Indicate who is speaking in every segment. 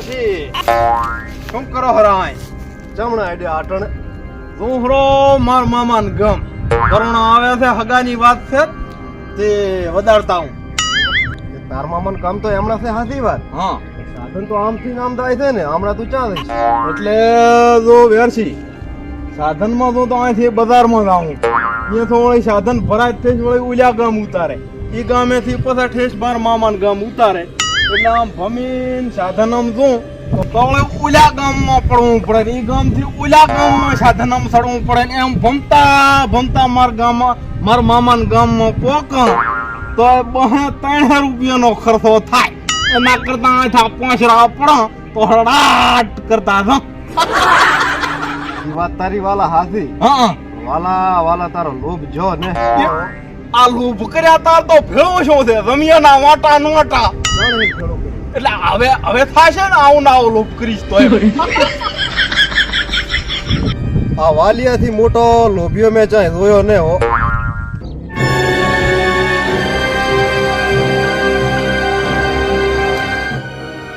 Speaker 1: વેરસી શું કરો હરાય જમણા આડે આટણ દોહરો માર મામાન ગમ કરુણા આવે છે હગાની વાત છે તે વધારતા હું તાર મામાન કામ તો એમણા છે હાથી વાત હા સાધન તો આમથી નામ થાય છે ને હમણાં તું ચાલે એટલે જો વેરસી સાધનમાં તો અહીંથી બજારમાં જાઉં અહીંયા તો વળી સાધન ભરાય તે વળી ઉલ્યા ગામ ઉતારે એ ગામેથી પછી ઠેસ બાર મામાન ગામ ઉતારે એટલે આમ ભમીન સાધન આમ જોઉં તો ઉલ્યા ગામમાં પડવું પડે એ ગામથી ઉલ્યા ગામમાં સાધન આમ ચડવું પડે ને એમ ભમતા ભમતા મારા મામાન ગામમાં પોક તો 300 રૂપિયાનો ખર્ચો થાય એના કરતા આઠા 5 રા પડો તો હડાટ કરતા છો વાત તારી વાલા હાથી હા વાલા તારો લોભ જો ને આ લોભ કર્યા તાર તો ભેળો છો છે રમિયાના વાટા નોટા એટલે હવે થાશે ને આવું ના લોભ કરીશ તો આ વાલિયાથી મોટો લોભિયો મેં ચાહે જોયો ને હો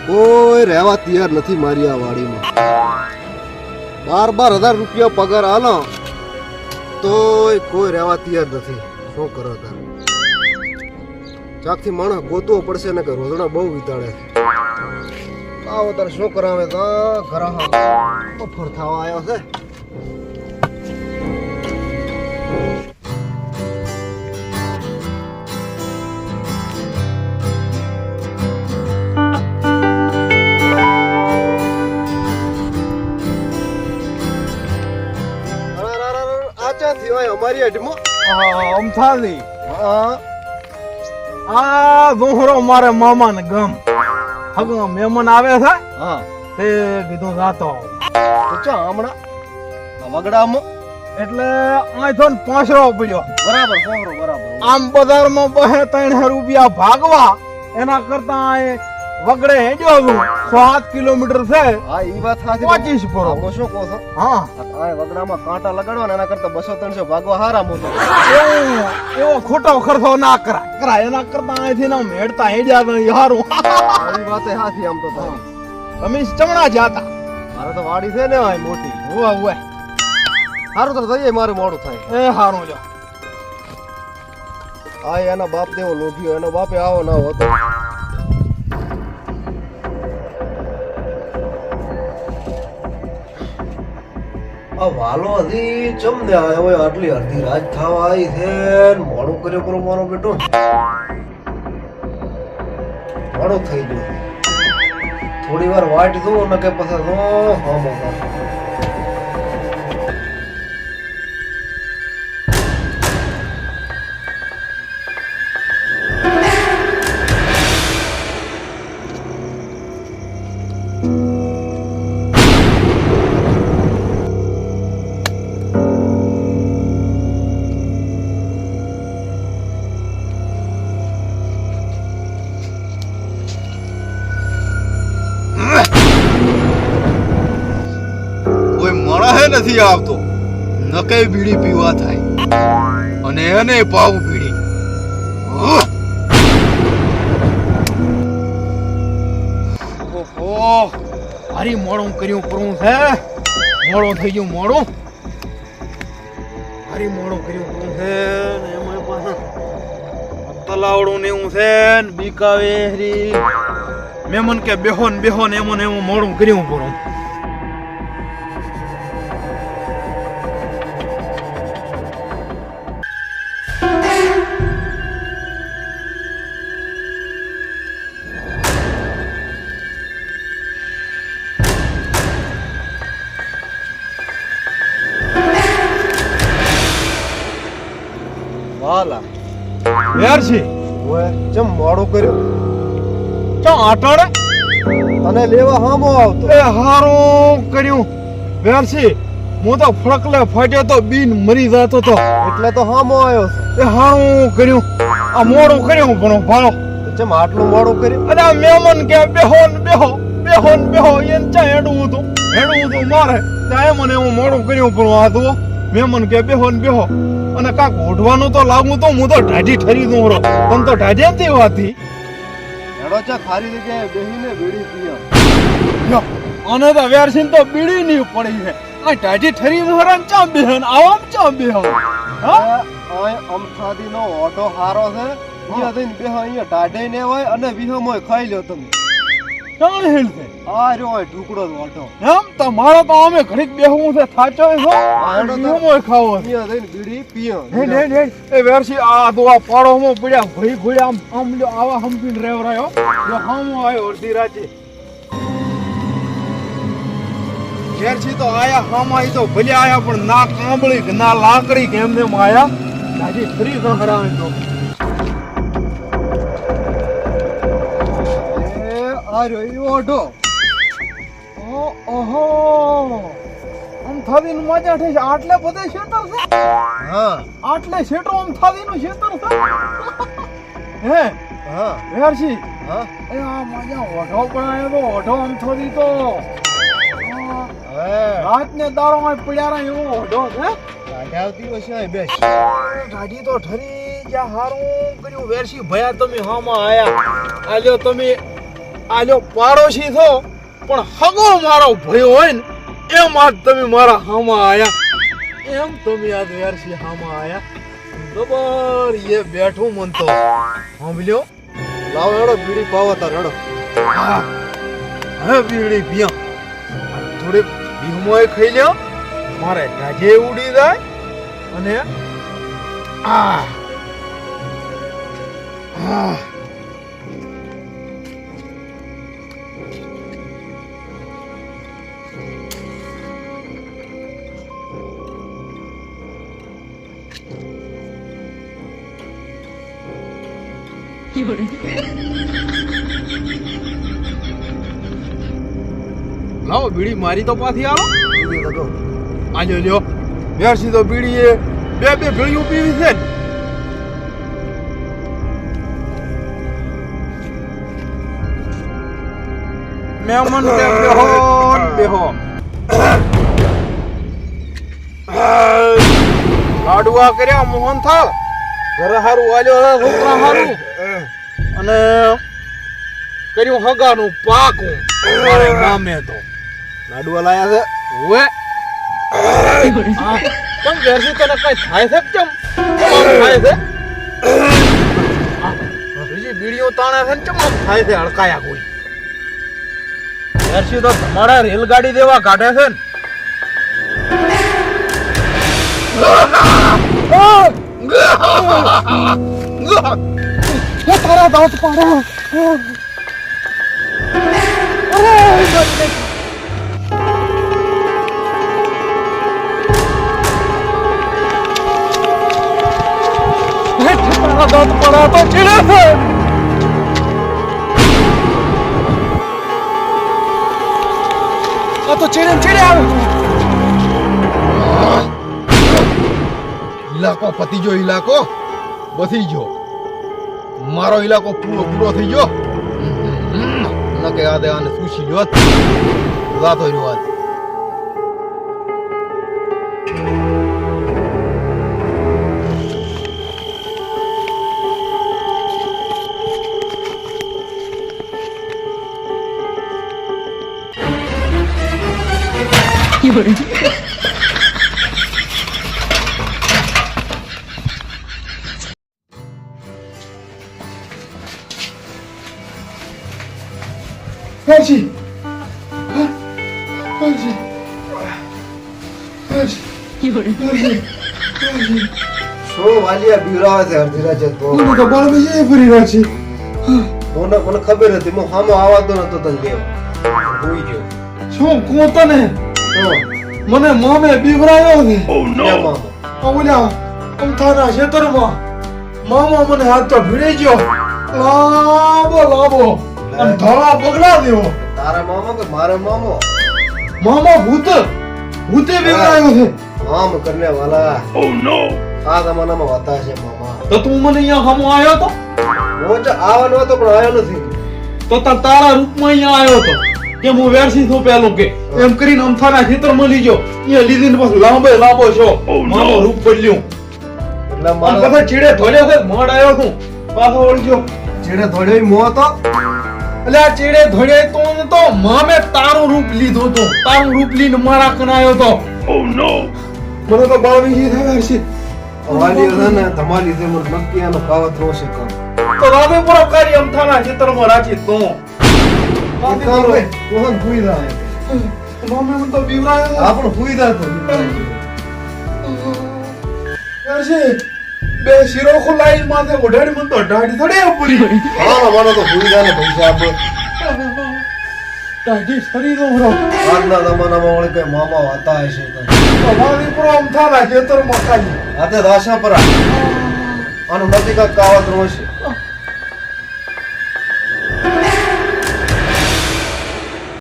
Speaker 1: કોઈ રહેવા તૈયાર નથી મારી આ વાડીમાં 12,000 રૂપિયા પગાર આલો તોય કોઈ રહેવા તૈયાર નથી શું કરો તાર ચાકથી માણસ ગોતવો પડશે ને કે રોજડા બહુ વિતાડે આવો તાર શું કરાવે તો ઘરા ઓફર થવા આવ્યો છે અમારી અડમાં અમથાલી આ દોહરો મારે મામાને ગમ હગ મહેમાન આવે છે હા તે કીધું જાતો તો હમણાં વગડામાં એટલે આઈથો ને 5 પડ્યો બરાબર આમ બજારમાં 300 રૂપિયા ભાગવા એના કરતા વગડે હેડ્યો છું 7 કિલોમીટર છે હા ઈ વાત સાચી 25 પડો હું શું કહું છું હા આ વગડામાં કાંટા લગાડવા એના કરતા 200-300 ભાગવા હારા મોટો એવો ખોટો ખર્ચો ના કરાય એના કરતા અહીંથી ના મેડતા હેડ્યા તો હારું ઈ વાત સાચી આમ તો તમે ચમણા જાતા મારે તો વાડી છે ને આ મોટી ઓય હારું તો જઈએ મારે મોડું થાય એ હારું જો આ એના બાપ દેવો લોભ્યો એનો બાપે આવો ના હોતો આ વાલો હજી ચમને આવ્યો હોય આટલી અડધી રાત થવા આવી છે મોડું કર્યો કરો મારો બેટો મોડું થઈ ગયું થોડી વાર વાટ દો ને કે પછી દો હા મોકા નથી આવતો નકે બીડી પીવા થાય અને એને પાવું બીડી ઓહો હારી મોડું કર્યું પડું છે મોડું થઈ ગયું મોડું હારી મોડું કર્યું પડું છે ને એમાં પાછા તલાવડું ને એવું છે ને બીકાવે હરી મેમન કે બેહો ને એમાં મોડું કર્યું પડું વાલા યાર છે ઓય ચમ મોડો કર્યો ચમ આટાડે તને લેવા હામો આવતો એ હારું કર્યું વેરસી હું તો ફળકલે ફાટ્યો તો બીન મરી જાતો તો એટલે તો હામો આવ્યો એ હારું કર્યું આ મોડું કર્યું પણ ભાળો ચમ આટલું મોડું કર્યું અરે મહેમાન કે બેહો એન ચા હેડું હતું મારે ત્યાં મને હું મોડું કર્યું પણ આ તો મહેમાન કે બેહો અને કાક ઓઢવાનું તો લાગું તો હું તો ઢાઢી ઠરી દઉં રો તમ તો ઢાઢે નથી વાતી હેડો ચા ખારી જગ્યાએ બેહીને બીડી પીયા યો આને તો વેરસીન તો બીડી નહીં પડી છે આ ટાઢી ઠરી મોહરામ ચામ બેહન આવામ ચામ બેહન હા
Speaker 2: અમથાદી નો ઓટો હારો છે અહીંયા થઈને બેહ અહીંયા ટાઢે ને હોય અને વિહમોય ખાઈ લ્યો તમે
Speaker 1: ચાલ હેલ છે
Speaker 2: આ રહ્યો હોય ઢુકડો જ ઓટો
Speaker 1: એમ તમારો તો અમે ઘડીક બેહવું છે થાચો છો વિહમોય ખાવો છે
Speaker 2: અહીંયા થઈને બીડી પીયો
Speaker 1: હે એ વેરસી આ તો આ પાડોમાં પડ્યા ભઈ ભઈ આમ લ્યો આવા હંપીને રેવરાયો જો હામો આયો અડધી રાતે વેરસી તો આયા હામા ઈ તો ભલે આયા પણ ના કાંબળી કે ના લાકડી કે એમને આયા દાદી ફરી ગહરાવે તો
Speaker 2: આ રહ્યો ઈ ઓટો
Speaker 1: ઓહો આમ થાદીનું મજા થઈ છે આટલે બધે શેતર છે
Speaker 2: હા
Speaker 1: આટલે શેટો આમ થાદીનું શેતર છે હે
Speaker 2: હા
Speaker 1: વેરસી
Speaker 2: હા
Speaker 1: એ આ મજા ઓઢો પણ આયો તો ઓઢો આમ થોડી તો રાત ને દાડો માં પડ્યા રહ્યા એવો ઓઢો છે
Speaker 2: ગાડી આવતી હશે અહીં બેસ
Speaker 1: ગાડી તો ઠરી જ્યાં હારું કર્યું વેરસી ભયા તમે હામાં આયા આલ્યો તમે આલ્યો પાડોશી છો પણ હગો મારો ભયો હોય ને એમ આજ તમે મારા હામાં આયા એમ તમે આજ વેરસી હામાં આયા બબર એ બેઠું મન તો સાંભળ્યો
Speaker 2: લાવો હેડો બીડી પાવો તાર હેડો
Speaker 1: હા હવે બીડી પીયા થોડી ભીમોય ખાઈ લ્યો મારે ગાજે ઉડી જાય અને આ લાવો બીડી મારી તો પાછી આવો આજો લ્યો વેરસી તો બીડી એ બે ભેળીઓ પીવી છે ને મહેમાન કે બેહો લાડવા કર્યા મોહન થાળ ઘરે હારું આલ્યો છોકરા હારું અને કર્યું હગાનું પાકું મારે ગામે તો
Speaker 2: લાડવા લાયા છે
Speaker 1: ઓએ કેમ વેરસી તને કઈ થાય છે કેમ થાય છે બીજી બીડીઓ તાણે છે ને કેમ થાય છે હડકાયા કોઈ વેરસી તો તમારા રેલગાડી દેવા કાઢે છે ને તારા દાંત પાડે દાંત પડા તો ચીડે છે આ તો ચીડે આવે
Speaker 2: ઇલાકો પતી ગયો ઇલાકો બધી ગયો મારો ઇલાકો પૂરો થઈ ગયો ન કે આદે આને સુશી લ્યો રાતો રહ્યો આજ
Speaker 1: વેરસી
Speaker 2: શું વાલિયા બીવરાવે છે અડધી રાતે તો
Speaker 1: તો બાળ ભાઈ ફરી રહ્યા છે
Speaker 2: મને ખબર હતી હું સામે આવાતો નતો તને દેવ હોઈ ગયો
Speaker 1: શું કહું તને
Speaker 2: શું
Speaker 1: મને મામે બીવરાયો છે
Speaker 2: કેમ આવો
Speaker 1: ઓલા અમથાના ખેતરમાં મામા મને હાથ તો ભીડી ગયો લાંબો અને ધોળા પગલા દેવો
Speaker 2: તારા મામા કે મારા મામો
Speaker 1: મામા ભૂતે બીવરાયો છે
Speaker 2: મામ કરને વાલા આ જમાનામાં વાતા છે મામા
Speaker 1: તો તું મને અહીંયા હમો આવ્યો તો
Speaker 2: હું તો આવવાનો હતો પણ આવ્યો નથી
Speaker 1: તો તારા રૂપમાં અહીંયા આવ્યો તો કે હું વેરસી છું પેલું કે એમ કરીને અમથાના ખેતરમાં લીજો અહીંયા લીધીને બસ લાંબો છો મામો રૂપ બદલ્યું
Speaker 2: એટલે
Speaker 1: અને
Speaker 2: મારો
Speaker 1: પછી ચીડે ધોળ્યો છે મોડ આવ્યો છું પાછો વળજો
Speaker 2: જેને થોડ્યો મો તો
Speaker 1: એટલે આ ચેડે ધોડે તો મામે તારું રૂપ લીધું તો તારું રૂપ લઈને મારા કનાયો તો મને તો બાળ વીસી થાય છે
Speaker 2: વાલી છે ને તમારી રીતે મને નક્કી આનો કાવત નો છે કામ
Speaker 1: તો રામે પૂરો કાર્ય અમથાના ચિત્રમાં રાખી તો
Speaker 2: કામ રે કોહન ભૂઈ રહા હે
Speaker 1: મામે મને તો બીવરાયો
Speaker 2: આપણ ભૂઈ રહા તો
Speaker 1: કરશે બે શીરો ખોલાઈ માથે ઓઢાડી મને તો ઢાડી થડે પૂરી
Speaker 2: હા મને તો ભૂઈ રહા ને પૈસા આપો
Speaker 1: ઢાડી સરી નો હરો
Speaker 2: આજના જમાનામાં ઓળે કઈ મામા હતા હશે તો
Speaker 1: તમારી પૂરો અમથાના ખેતરમાં ખાઈ
Speaker 2: આતે રાશા પર આનું નથી કાંઈક કાવત નો છે